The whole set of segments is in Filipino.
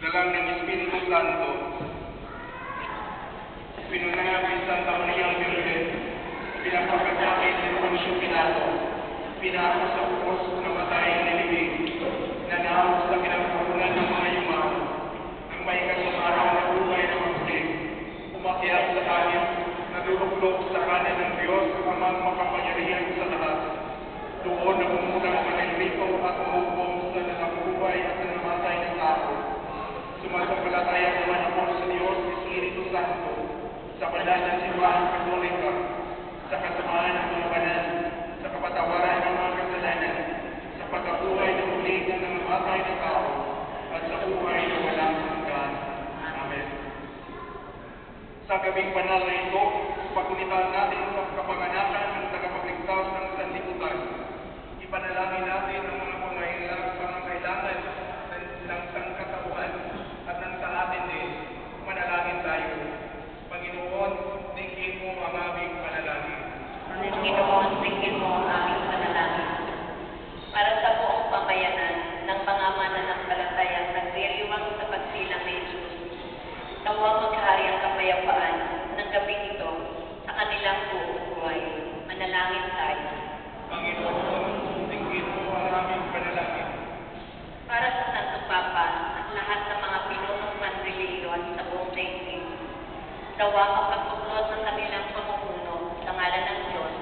Galang ng Espiritu Santo, pinunahang ni Santa Maria Virgen, pinapagkakakit ni Poncio Pilato, pinako sa krus na matay ni Libing, nanahos sa pinagkakulan ng mga yumaw, ang may kasumaraw na buhay na magsi, umakyat sa langit, naduluklok sa kanan ng Diyos, amang makapangyarihan sa lahat. Doon na umulang manilito at umuupong sa nakabuhay at namatay na tao. Sumasampalataya naman ako sa Diyos, Espiritu Santo, sa banal na simbahan Katolika, sa kasamaan ng mga banal, sa kapatawaran ng mga kasalanan, sa pagkabuhay ng muli ng namatay na tao, at sa buhay na walang hanggan. Amen. Sa gabing banal na ito, pagkunitan natin sa kapanganakan ng tagapagligtas ng sanlibutan. Ipanalangin natin ang mga pangangailangan ng sangkatauhan at ng sa atin din. Manalangin tayo. Panginoon, tingin mo ang aming panalangin. Panginoon, tingin mo ang aming panalangin. Para sa buong pamayanan ng pangananampalatayang nagdiriwang sa pagsilang ni Jesus, nawa maghari ang kapayapaan ng gabing ito sa kanilang buong buhay. Manalangin tayo. Panginoon, tingin mo ang aming panalangin. Para sa Santo Papa at lahat ng mga pinunong panreliyon sa buong daigdig, nawa mapagbuklod ng kanilang pamumuno sa ngalan ng Diyos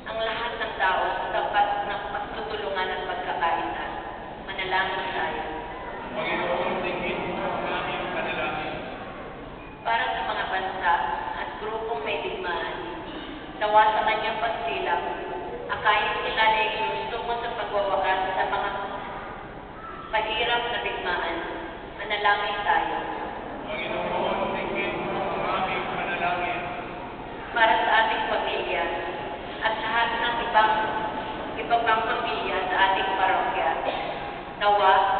ang lahat ng tao sa tapat ng pagtutulungan at pagkakaisa. Manalangin tayo. Panginoon, tingin mo ang aming panalangin. Para sa mga bansa at grupong may digmaan, nawa sa kanyang pagsilap, akayin sila ni Jesus tungo sa pagwawakas sa mga mahirap na digmaan. Manalangin tayo. Panginoon, tingin mo ang aming panalangin. Para sa ating pamilya at lahat ng iba pang pamilya sa ating parokya, nawa